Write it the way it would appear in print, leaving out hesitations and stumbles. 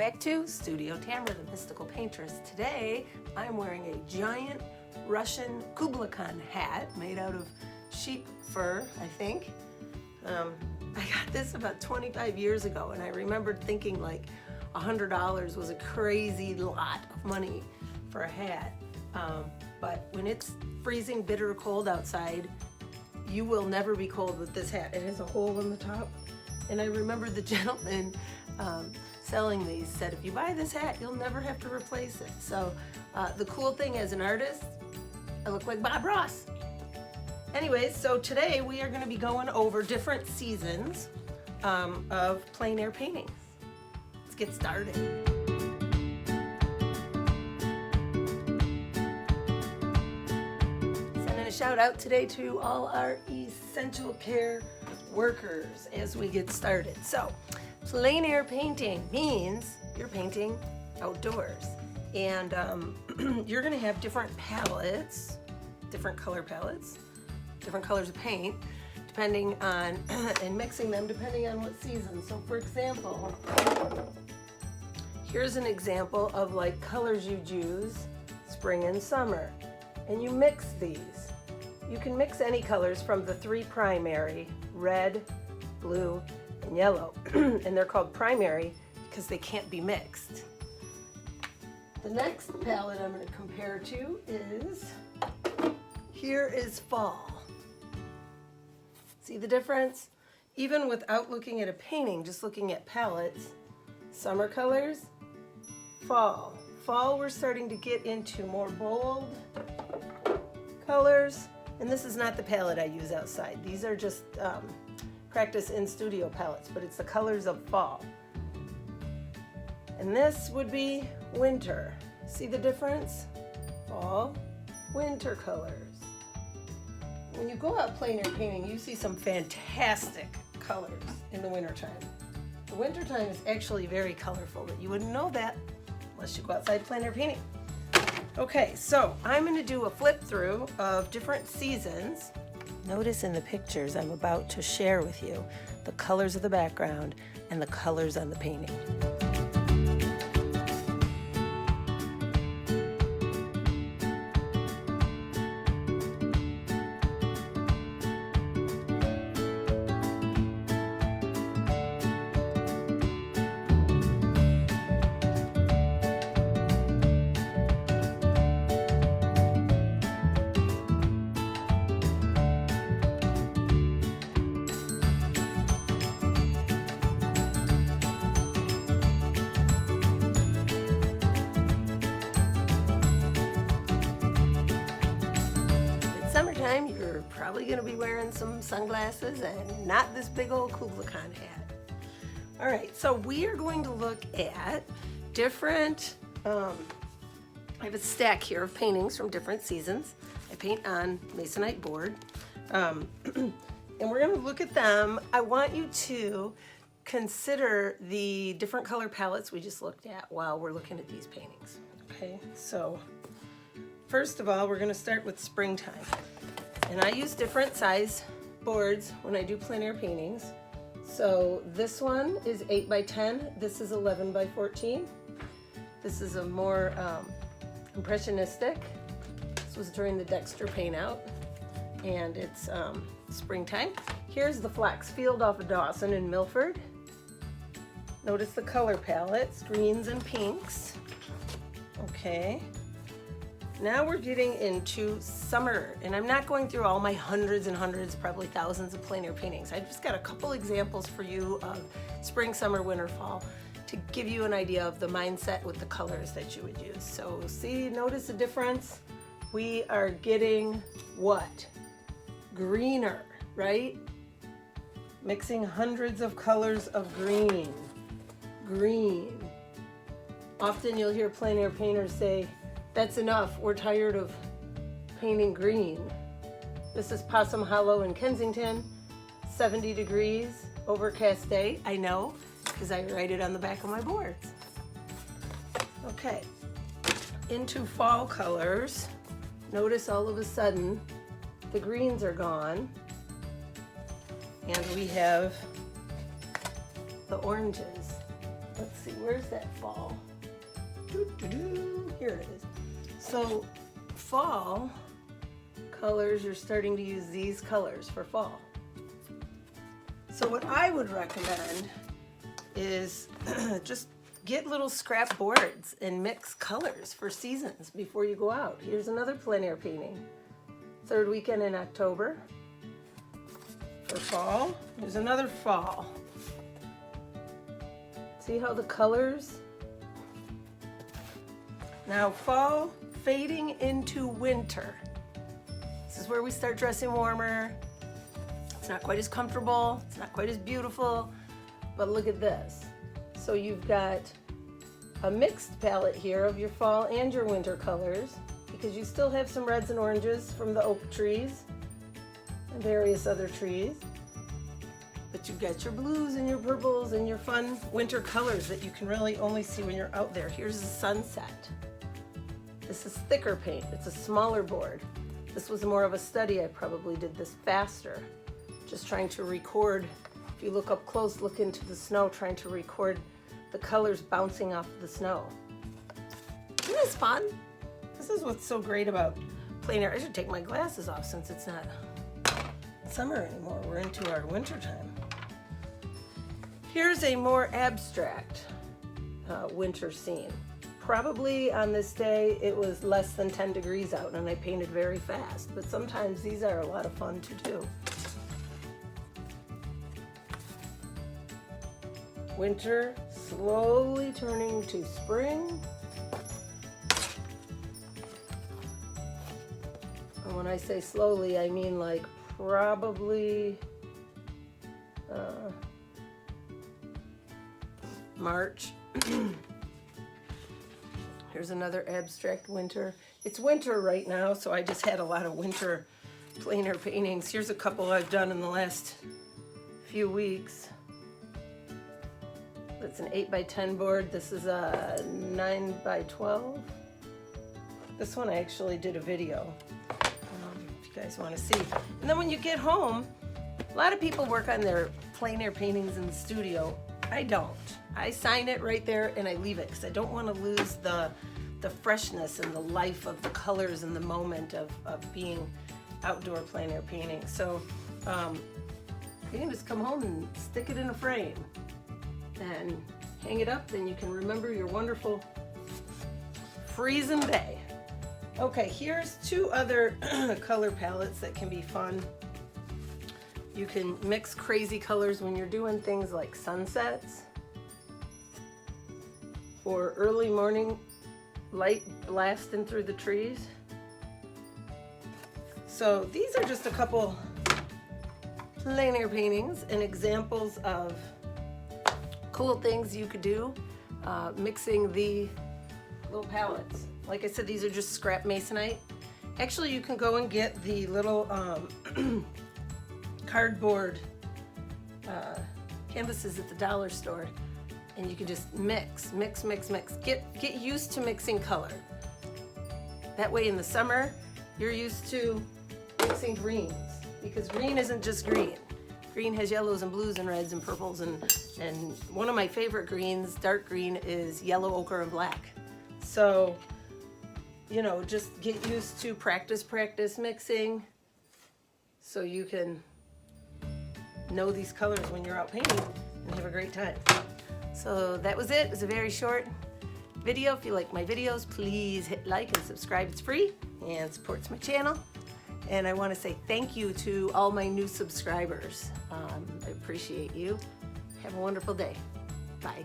back to Studio Tamera, the Mystical Paintress. Today, I'm wearing a giant Russian Kublai Khan hat made out of sheep fur, I think. I got this about 25 years ago, and I remembered thinking like $100 was a crazy lot of money for a hat. But when it's freezing bitter cold outside, you will never be cold with this hat. It has a hole in the top. And I remember the gentleman selling these said, if you buy this hat, you'll never have to replace it. So the cool thing as an artist, I look like Bob Ross. Anyways, so today we are going to be going over different seasons of plein air paintings. Let's get started. Sending a shout out today to all our essential care workers as we get started. So, plein air painting means you're painting outdoors, and you're going to have different palettes, different color palettes, different colors of paint, depending on and mixing them depending on what season. So, for example, here's an example of like colors you'd use spring and summer, and you mix these. You can mix any colors from the three primary: red, blue, and yellow. And they're called primary because they can't be mixed. The next palette I'm going to compare to is, here is fall. See the difference? Even without looking at a painting, just looking at palettes, summer colors, fall. Fall, we're starting to get into more bold colors. And this is not the palette I use outside. These are just practice in studio palettes, but it's the colors of fall. And this would be winter. See the difference? Fall, winter colors. When you go out plein air painting, you see some fantastic colors in the wintertime. The wintertime is actually very colorful, but you wouldn't know that unless you go outside plein air painting. Okay, so I'm going to do a flip through of different seasons. Notice in the pictures I'm about to share with you the colors of the background and the colors on the painting. Summertime, you're probably going to be wearing some sunglasses and not this big old Kublai Khan hat. All right, so we are going to look at different, I have a stack here of paintings from different seasons. I paint on masonite board, and we're going to look at them. I want you to consider the different color palettes we just looked at while we're looking at these paintings. Okay, so first of all, we're going to start with springtime. And I use different size boards when I do plein air paintings. So this one is 8 by 10. This is 11 by 14. This is a more impressionistic. This was during the Dexter paint out. And it's springtime. Here's the flax field off of Dawson in Milford. Notice the color palettes, greens and pinks. Okay. Now we're getting into summer, and I'm not going through all my hundreds and hundreds, probably thousands of plein air paintings. I've just got a couple examples for you of spring, summer, winter, fall to give you an idea of the mindset with the colors that you would use. So see, notice the difference? We are getting what? Greener, right? Mixing hundreds of colors of green. Green. Often you'll hear plein air painters say, that's enough, we're tired of painting green. This is Possum Hollow in Kensington, 70 degrees, overcast day. I know, because I write it on the back of my boards. Okay, into fall colors. Notice all of a sudden, the greens are gone, and we have the oranges. let's see, where's that fall? Here it is. So fall colors, you're starting to use these colors for fall. So what I would recommend is just get little scrap boards and mix colors for seasons before you go out. Here's another plein air painting. Third weekend in October for fall. There's another fall. See how the colors? Now fall fading into winter. This is where we start dressing warmer. It's not quite as comfortable, it's not quite as beautiful, but look at this. So you've got a mixed palette here of your fall and your winter colors, because you still have some reds and oranges from the oak trees and various other trees. But you've got your blues and your purples and your fun winter colors that you can really only see when you're out there. Here's the sunset. This is thicker paint, it's a smaller board. This was more of a study, I probably did this faster. Just trying to record, if you look up close, look into the snow, trying to record the colors bouncing off the snow. Isn't this fun? This is what's so great about plein air. I should take my glasses off since it's not summer anymore. We're into our winter time. Here's a more abstract winter scene. Probably on this day it was less than 10 degrees out and I painted very fast, but sometimes these are a lot of fun to do. Winter slowly turning to spring. And when I say slowly, I mean like probably March. Here's another abstract winter. It's winter right now, so I just had a lot of winter plein air paintings. Here's a couple I've done in the last few weeks. It's an 8x10 board. This is a 9x12. This one I actually did a video, if you guys want to see. And then when you get home, a lot of people work on their plein air paintings in the studio. I don't. I sign it right there and I leave it because I don't want to lose the freshness and the life of the colors and the moment of being outdoor plein air painting. So you can just come home and stick it in a frame and hang it up, then you can remember your wonderful freezing day. Okay, here's two other color palettes that can be fun. You can mix crazy colors when you're doing things like sunsets or early morning light blasting through the trees. So these are just a couple plein air paintings and examples of cool things you could do mixing the little palettes. Like I said, these are just scrap masonite. Actually, you can go and get the little cardboard canvases at the dollar store, and you can just mix. Get used to mixing color. That way in the summer, you're used to mixing greens, because green isn't just green. Green has yellows and blues and reds and purples, and one of my favorite greens, dark green, is yellow, ochre, and black. So, you know, just get used to practice mixing so you can know these colors when you're out painting and have a great time. So that was it. It was a very short video. If you like my videos, please hit like and subscribe. It's free and supports my channel. And I want to say thank you to all my new subscribers. I appreciate you. Have a wonderful day. Bye.